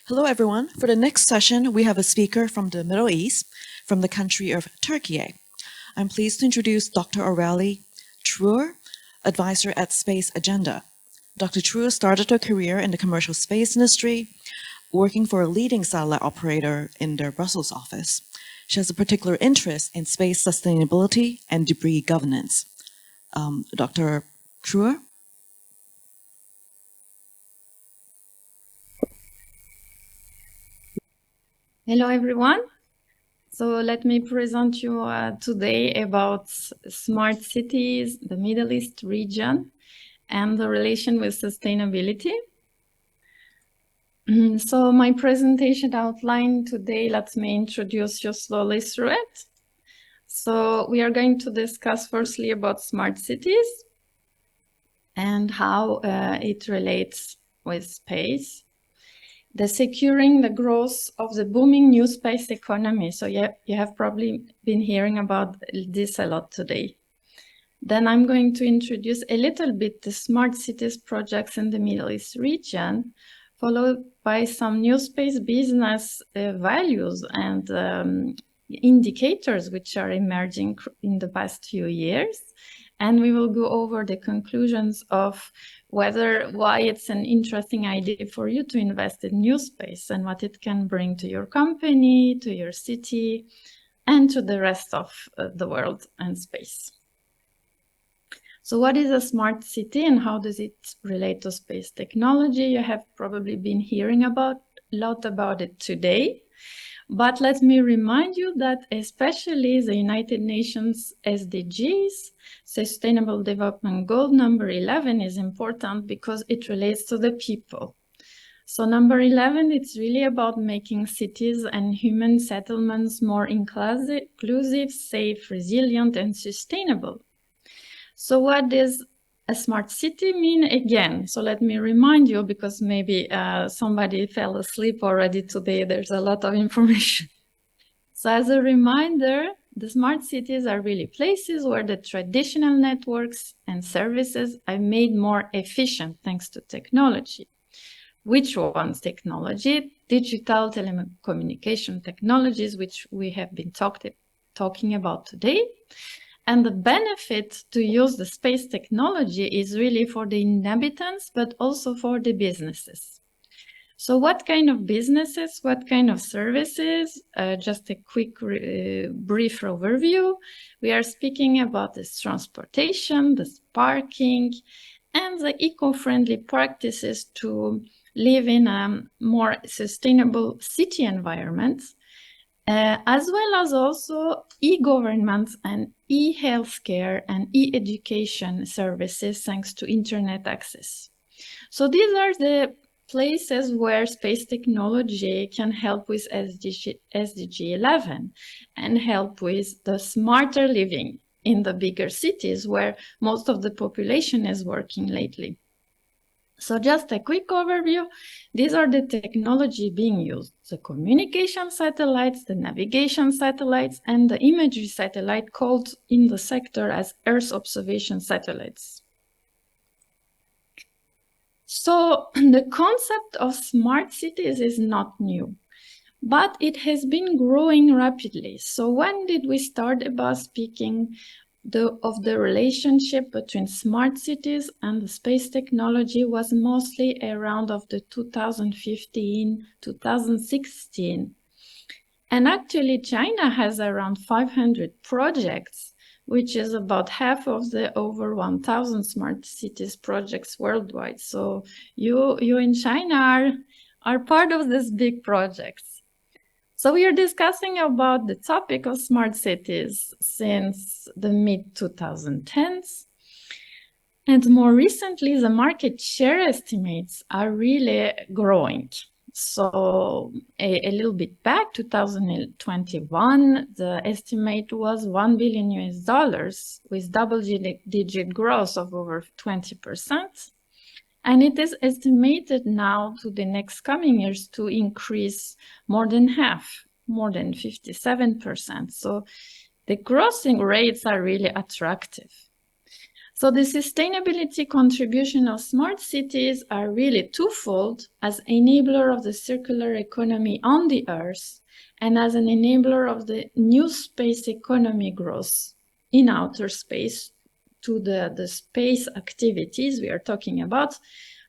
Hello, everyone. For the next session, we have a speaker from the Middle East, from the country of Turkey. I'm pleased to introduce Dr. Aurelie Trur, advisor at Space Agenda. Dr. Trur started her career in the commercial space industry, working for a leading satellite operator in their Brussels office. She has a particular interest in space sustainability and debris governance. Dr. Trur? Hello, everyone. So let me present you today about smart cities, the Middle East region, and the relation with sustainability. So my presentation outline today, let me introduce you slowly through it. So we are going to discuss firstly about smart cities and how it relates with space. The securing the growth of the booming new space economy. So you have probably been hearing about this a lot today. Then I'm going to introduce a little bit the smart cities projects in the Middle East region, followed by some new space business values and indicators which are emerging in the past few years. And we will go over the conclusions of why it's an interesting idea for you to invest in new space and what it can bring to your company, to your city, and to the rest of the world and space. So what is a smart city and how does it relate to space technology? You have probably been hearing a lot about it today. But let me remind you that especially the United Nations SDGs, Sustainable Development Goal number 11 is important because it relates to the people. So number 11, it's really about making cities and human settlements more inclusive, safe, resilient, and sustainable. So what does a smart city mean again? So let me remind you, because maybe somebody fell asleep already today. There's a lot of information. So as a reminder, the smart cities are really places where the traditional networks and services are made more efficient thanks to technology. Which one's technology? Digital telecommunication technologies, which we have been talking about today. And the benefit to use the space technology is really for the inhabitants, but also for the businesses. So what kind of businesses, what kind of services? Just a quick brief overview. We are speaking about this transportation, the parking, and the eco-friendly practices to live in a more sustainable city environment. As well as also e-government and e-healthcare and e-education services thanks to internet access. So these are the places where space technology can help with SDG 11 and help with the smarter living in the bigger cities where most of the population is working lately. So just a quick overview, these are the technology being used, the communication satellites, the navigation satellites, and the imagery satellite called in the sector as Earth observation satellites. So the concept of smart cities is not new, but it has been growing rapidly. So when did we start about speaking of the relationship between smart cities and the space technology was mostly around of the 2015, 2016. And actually China has around 500 projects, which is about half of the over 1,000 smart cities projects worldwide. So you in China are part of these big projects. So we are discussing about the topic of smart cities since the mid-2010s. And more recently, the market share estimates are really growing. So a little bit back, 2021, the estimate was $1 billion with double-digit growth of over 20%. And it is estimated now to the next coming years to increase more than half, more than 57%. So the growth rates are really attractive. So the sustainability contribution of smart cities are really twofold: as enabler of the circular economy on the Earth, and as an enabler of the new space economy growth in outer space to the space activities we are talking about.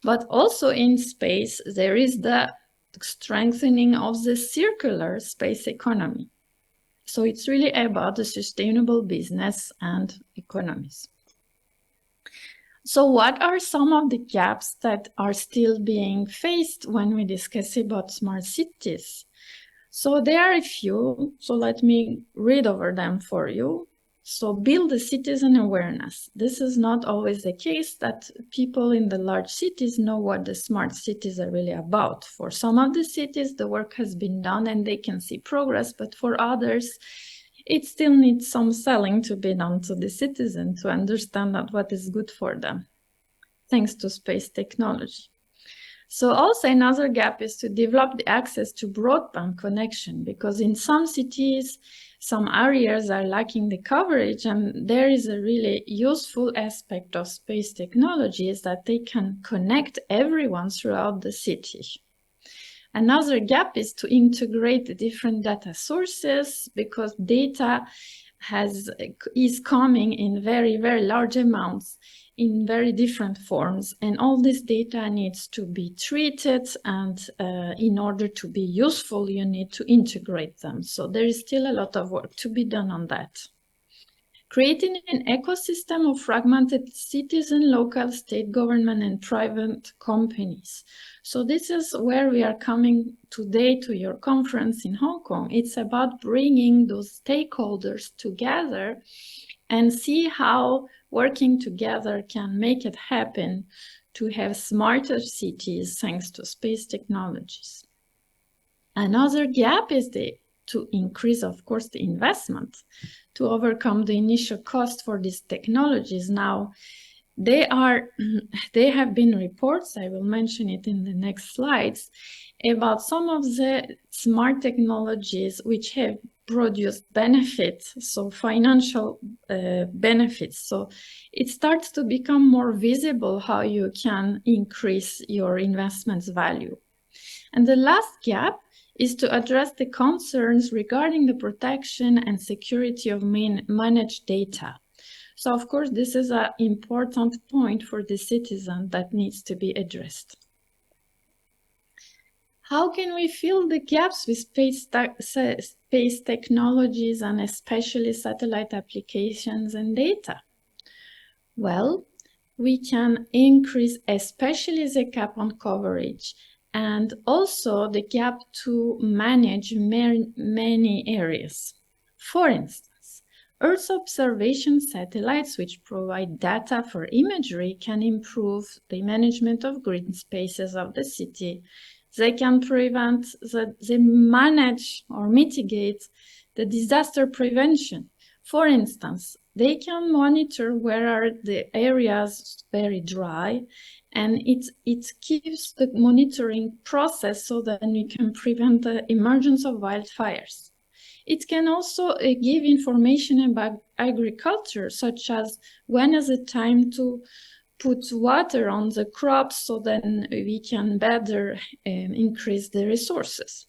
But also in space, there is the strengthening of the circular space economy. So it's really about the sustainable business and economies. So what are some of the gaps that are still being faced when we discuss about smart cities? So there are a few, so let me read over them for you. So build the citizen awareness. This is not always the case that people in the large cities know what the smart cities are really about. For some of the cities, the work has been done and they can see progress, but for others, it still needs some selling to be done to the citizen to understand that what is good for them, thanks to space technology. So also another gap is to develop the access to broadband connection, because in some cities, some areas are lacking the coverage, and there is a really useful aspect of space technology is that they can connect everyone throughout the city. Another gap is to integrate the different data sources, because data is coming in very, very large amounts in very different forms, and all this data needs to be treated, and in order to be useful, you need to integrate them. So there is still a lot of work to be done on that. Creating an ecosystem of fragmented citizen, local, state government, and private companies. So this is where we are coming today to your conference in Hong Kong. It's about bringing those stakeholders together and see how working together can make it happen to have smarter cities thanks to space technologies. Another gap is to increase, of course, the investment to overcome the initial cost for these technologies. Now, there have been reports, I will mention it in the next slides, about some of the smart technologies which have produced benefits, so financial benefits. So it starts to become more visible how you can increase your investment's value. And the last gap is to address the concerns regarding the protection and security of managed data. So of course, this is an important point for the citizen that needs to be addressed. How can we fill the gaps with space technologies and especially satellite applications and data? Well, we can increase especially the gap on coverage and also the gap to manage many areas. For instance, Earth observation satellites which provide data for imagery can improve the management of green spaces of the city. They can they manage or mitigate the disaster prevention. For instance, they can monitor where are the areas very dry, and it keeps the monitoring process so that we can prevent the emergence of wildfires. It can also give information about agriculture, such as when is it time to put water on the crops so then we can better increase the resources.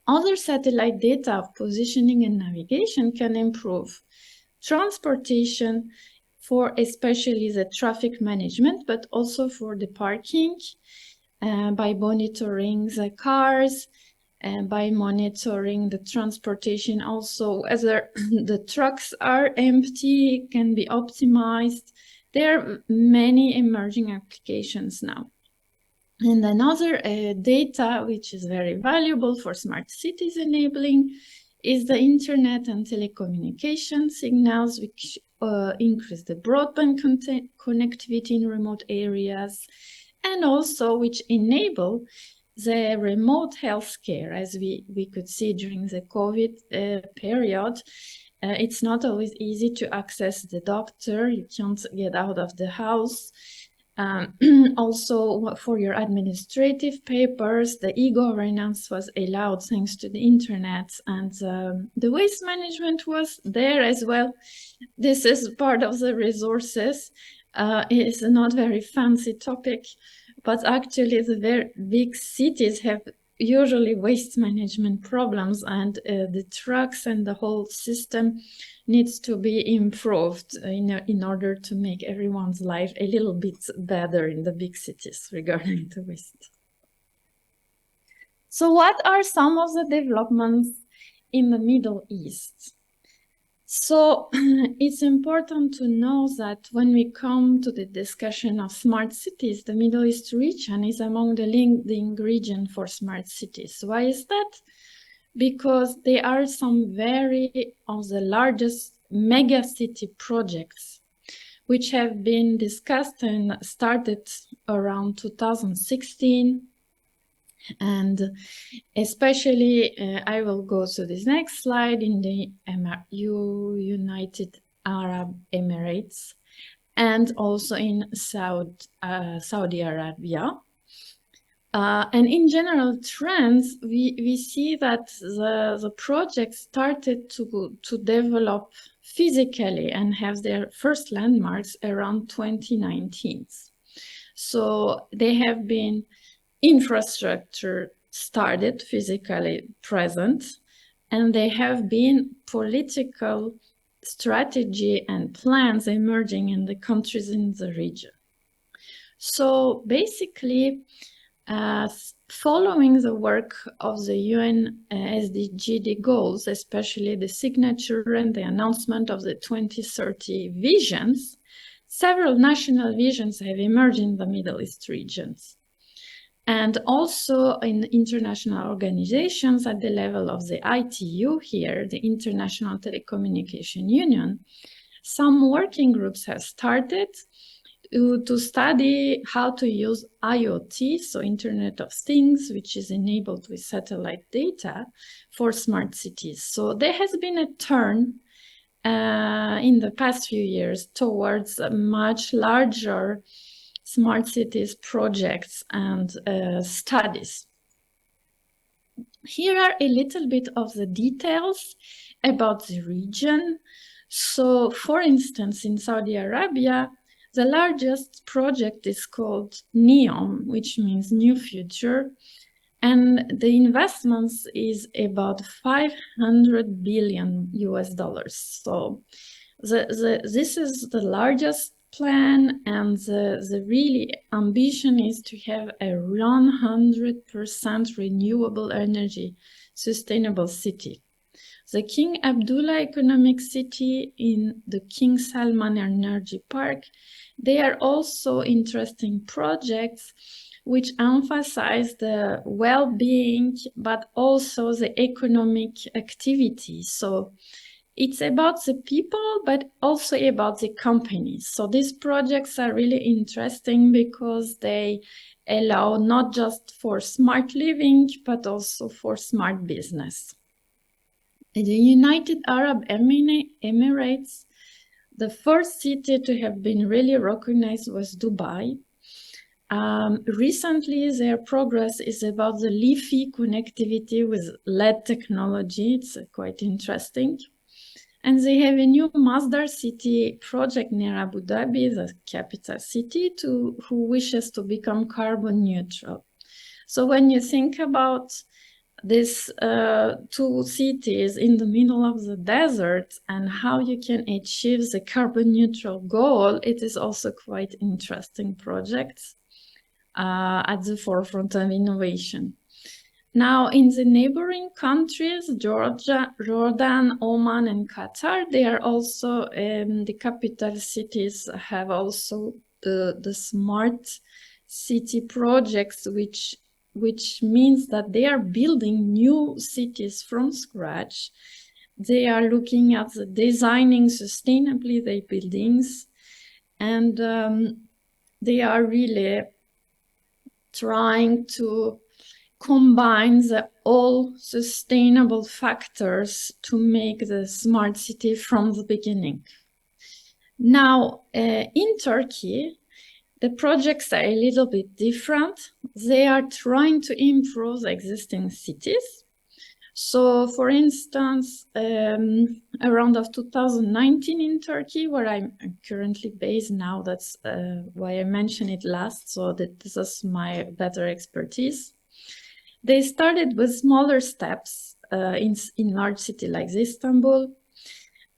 Other satellite data of positioning and navigation can improve transportation for especially the traffic management, but also for the parking by monitoring the cars and by monitoring the transportation, also whether the trucks are empty, can be optimized. There are many emerging applications now. And another data which is very valuable for smart cities enabling is the internet and telecommunication signals, which increase the broadband connectivity in remote areas, and also which enable the remote healthcare, as we could see during the COVID period. It's not always easy to access the doctor. You can't get out of the house. Also, for your administrative papers, the e-governance was allowed thanks to the internet, and the waste management was there as well. This is part of the resources. It's a not very fancy topic, but actually the very big cities have usually waste management problems, and the trucks and the whole system needs to be improved in order to make everyone's life a little bit better in the big cities regarding the waste. So what are some of the developments in the Middle East? So it's important to know that when we come to the discussion of smart cities, the Middle East region is among the leading region for smart cities. Why is that? Because there are some very of the largest mega city projects which have been discussed and started around 2016. And especially, I will go to this next slide, in the United Arab Emirates and also in Saudi Arabia. And in general trends, we see that the projects started to develop physically and have their first landmarks around 2019. So they have been infrastructure started, physically present, and they have been political strategy and plans emerging in the countries in the region. So basically, following the work of the UN SDG goals, especially the signature and the announcement of the 2030 visions, several national visions have emerged in the Middle East regions. And also in international organizations at the level of the ITU here, the International Telecommunication Union, some working groups have started to study how to use IoT, so Internet of Things, which is enabled with satellite data for smart cities. So there has been a turn in the past few years towards a much larger smart cities projects and studies. Here are a little bit of the details about the region. So, for instance, in Saudi Arabia, the largest project is called NEOM, which means New Future, and the investments is about $500 billion US. So, this is the largest plan, and the really ambition is to have a 100% renewable energy sustainable city. The King Abdullah Economic City in the King Salman Energy Park, they are also interesting projects which emphasize the well-being but also the economic activity. So it's about the people, but also about the companies. So these projects are really interesting because they allow not just for smart living, but also for smart business. In the United Arab Emirates, the first city to have been really recognized was Dubai. Recently, their progress is about the LiFi connectivity with LED technology. It's quite interesting. And they have a new Masdar city project near Abu Dhabi, the capital city, who wishes to become carbon neutral. So when you think about these two cities in the middle of the desert and how you can achieve the carbon neutral goal, it is also quite interesting projects at the forefront of innovation. Now, in the neighboring countries, Georgia, Jordan, Oman, and Qatar, they are also, the capital cities have also the smart city projects, which means that they are building new cities from scratch. They are looking at the designing sustainably their buildings, and they are really trying to combine all sustainable factors to make the smart city from the beginning. Now, in Turkey, The projects are a little bit different. They are trying to improve the existing cities. So, for instance, around of 2019 in Turkey, where I'm currently based now, that's why I mentioned it last, so that this is my better expertise. They started with smaller steps in large city like Istanbul,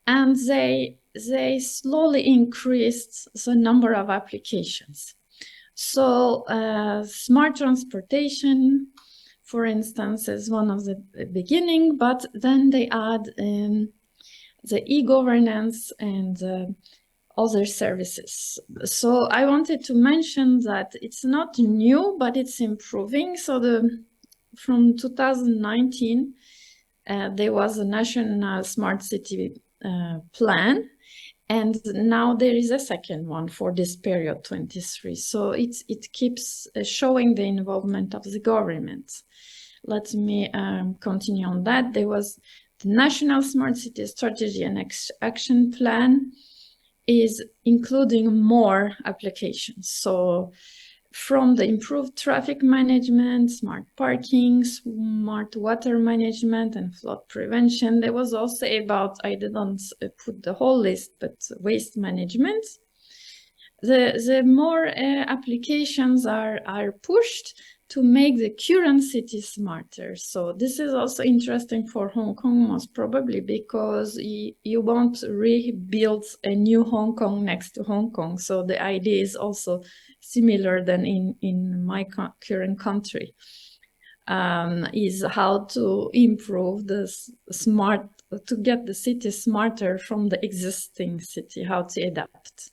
and they slowly increased the number of applications. So smart transportation, for instance, is one of the beginning, but then they add the e-governance and other services. So I wanted to mention that it's not new, but it's improving. So from 2019, there was a national smart city plan, and now there is a second one for this period 23. So it keeps showing the involvement of the government. Let me continue on that. There was the National Smart City Strategy and Action Plan is including more applications. So from the improved traffic management, smart parking, smart water management, and flood prevention. There was also about, I didn't put the whole list, but waste management. The more applications are pushed to make the current city smarter. So this is also interesting for Hong Kong, most probably, because you won't rebuild a new Hong Kong next to Hong Kong. So the idea is also similar than in my current country, is how to improve the to get the city smarter from the existing city, how to adapt.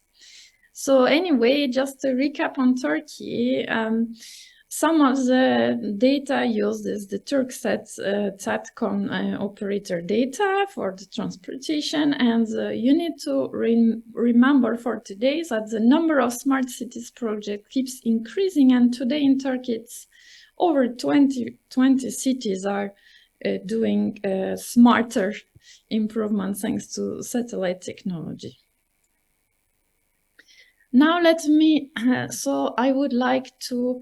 So anyway, just to recap on Turkey, some of the data used is the 𝗓𝗏 operator data for the transportation. And you need to remember for today that the number of smart cities project keeps increasing. And today in Turkey, it's over 20 cities are doing smarter improvements thanks to satellite technology. Now let me, so I would like to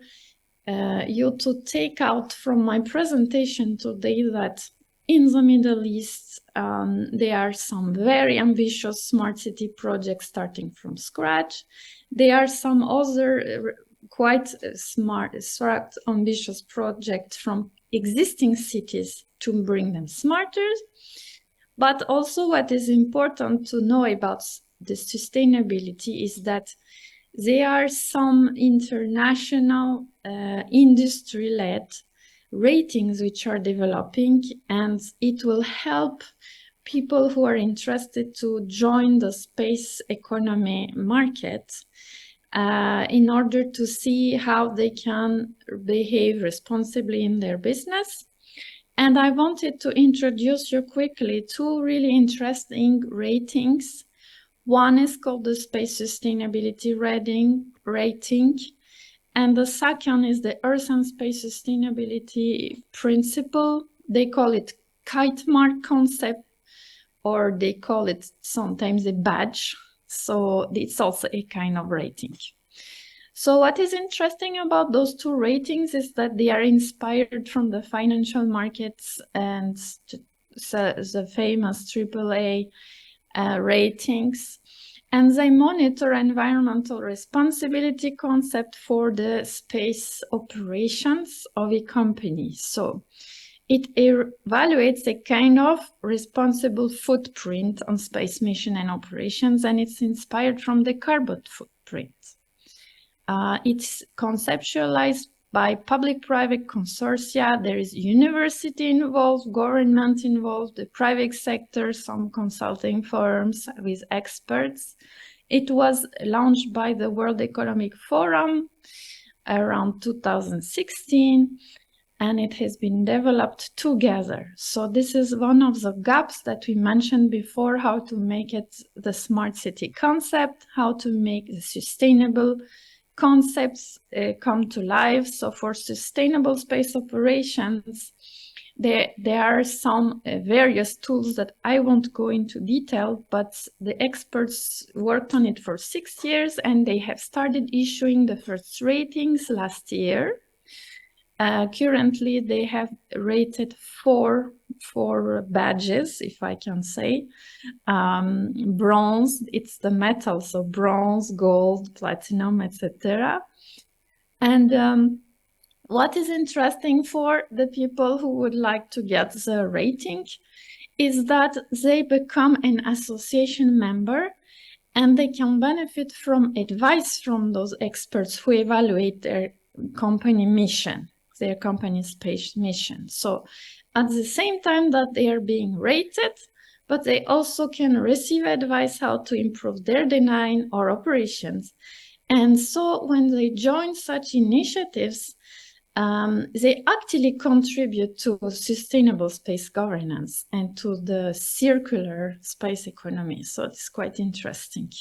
you to take out from my presentation today that in the Middle East, there are some very ambitious smart city projects starting from scratch. There are some other quite smart, ambitious projects from existing cities to bring them smarter. But also what is important to know about the sustainability is that there are some international industry-led ratings which are developing, and it will help people who are interested to join the space economy market in order to see how they can behave responsibly in their business. And I wanted to introduce you quickly two really interesting ratings. One is called the Space Sustainability Rating, and the second is the Earth and Space Sustainability Principle. They call it kite mark concept, or they call it sometimes a badge. So it's also a kind of rating. So what is interesting about those two ratings is that they are inspired from the financial markets and the famous AAA ratings, and they monitor environmental responsibility concept for the space operations of a company. So it evaluates a kind of responsible footprint on space mission and operations, and it's inspired from the carbon footprint. It's conceptualized by public-private consortia. There is university involved, government involved, the private sector, some consulting firms with experts. It was launched by the World Economic Forum around 2016, and it has been developed together. So this is one of the gaps that we mentioned before, how to make it the smart city concept, how to make the sustainable concepts come to life. So for sustainable space operations, There are some various tools that I won't go into detail, but the experts worked on it for 6 years and they have started issuing the first ratings last year. Currently, they have rated four badges, if I can say. Bronze, it's the metal, so bronze, gold, platinum, etc. And what is interesting for the people who would like to get the rating is that they become an association member and they can benefit from advice from those experts who evaluate their company mission, their company's space mission. So at the same time that they are being rated, but they also can receive advice how to improve their design or operations. And so when they join such initiatives, they actually contribute to sustainable space governance and to the circular space economy. So it's quite interesting.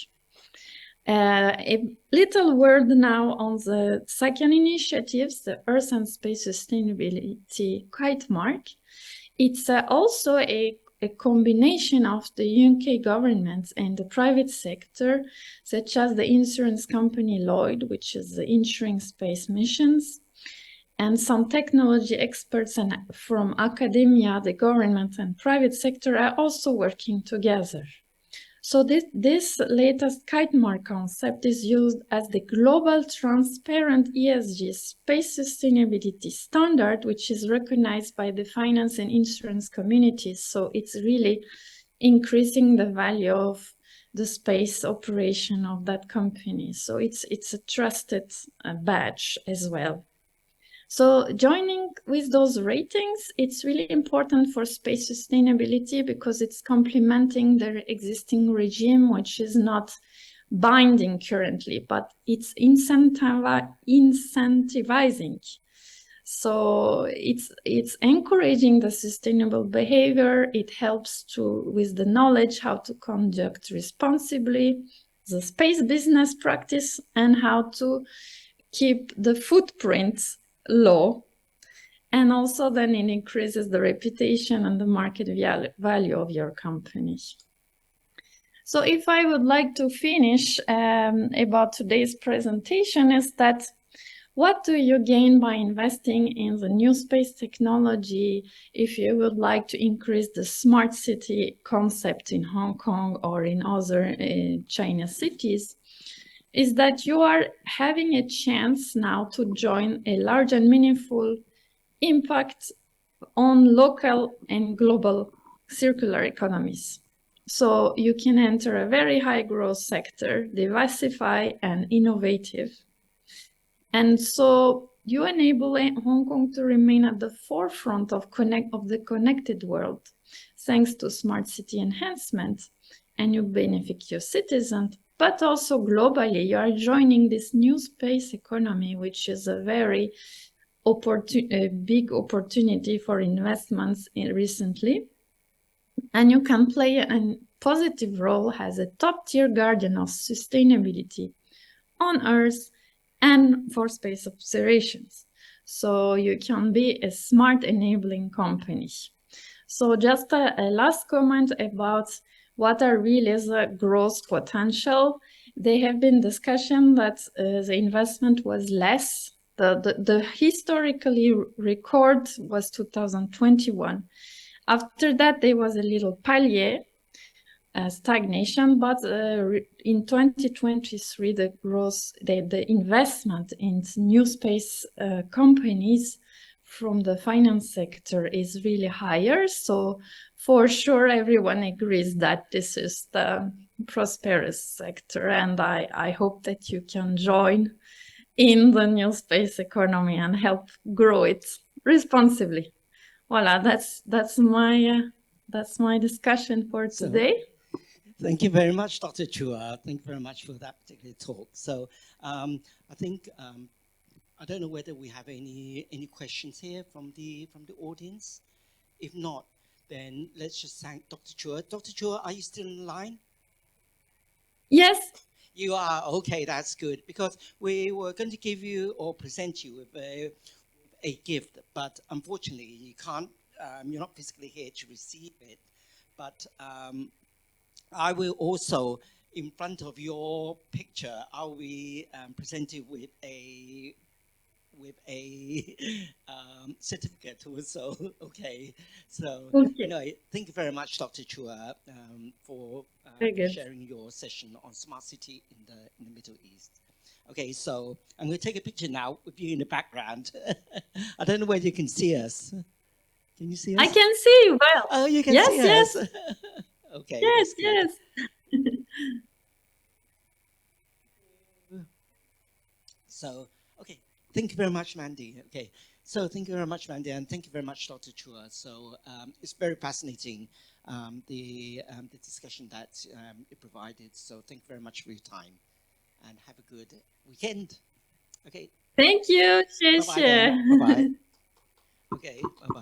A little word now on the second initiatives, the Earth and Space Sustainability Kite Mark. It's also a combination of the UK government and the private sector, such as the insurance company Lloyd, which is insuring space missions, and some technology experts and from academia, the government and private sector are also working together. So this latest kite mark concept is used as the global transparent ESG space sustainability standard, which is recognized by the finance and insurance communities. So it's really increasing the value of the space operation of that company. So it's a trusted badge as well. So joining with those ratings, it's really important for space sustainability because it's complementing the existing regime, which is not binding currently, but it's incentivizing. So it's encouraging the sustainable behavior. It helps with the knowledge how to conduct responsibly the space business practice and how to keep the footprint low, and also then it increases the reputation and the market value of your company. So if I would like to finish about today's presentation is that what do you gain by investing in the new space technology if you would like to increase the smart city concept in Hong Kong or in other China cities? Is that you are having a chance now to join a large and meaningful impact on local and global circular economies. So you can enter a very high growth sector, diversify and innovative. And so you enable Hong Kong to remain at the forefront of the connected world, thanks to smart city enhancement, and you benefit your citizens. But also globally, you are joining this new space economy, which is a very big opportunity for investments recently. And you can play a positive role as a top-tier guardian of sustainability on Earth and for space observations. So you can be a smart enabling company. So just a last comment about what are really the growth potential. There have been discussion that the investment was less. The historically record was 2021. After that, there was a little palier, stagnation, but in 2023, the growth, the investment in new space companies from the finance sector is really higher. So for sure, everyone agrees that this is the prosperous sector. And I hope that you can join in the new space economy and help grow it responsibly. Voila, that's my discussion for today. Thank you very much, Dr. Trur. Thank you very much for that particular talk. So I think I don't know whether we have any questions here from the audience. If not, then let's just thank Dr. Trur. Dr. Trur, are you still in line? Yes. You are? Okay, that's good. Because we were going to give you or present you with a gift, but unfortunately you can't you're not physically here to receive it, but I will also, in front of your picture, I'll be presented with a certificate also. Okay, so Okay. anyway, thank you very much, Dr. Trur, for Very good. sharing your session on smart city in the Middle East. Okay, so I'm going to take a picture now with you in the background. I don't know whether you can see us. Can you see us? I can see you well. Oh, you can Yes, see yes. us. Okay. Yes, that's good. yes. So, okay, thank you very much, Mandy. Okay, so thank you very much, Mandy, and thank you very much, Dr. Trur. So it's very fascinating, the discussion that you provided. So thank you very much for your time, and have a good weekend. Okay. Thank you. Bye-bye then. Bye-bye. Okay, bye-bye.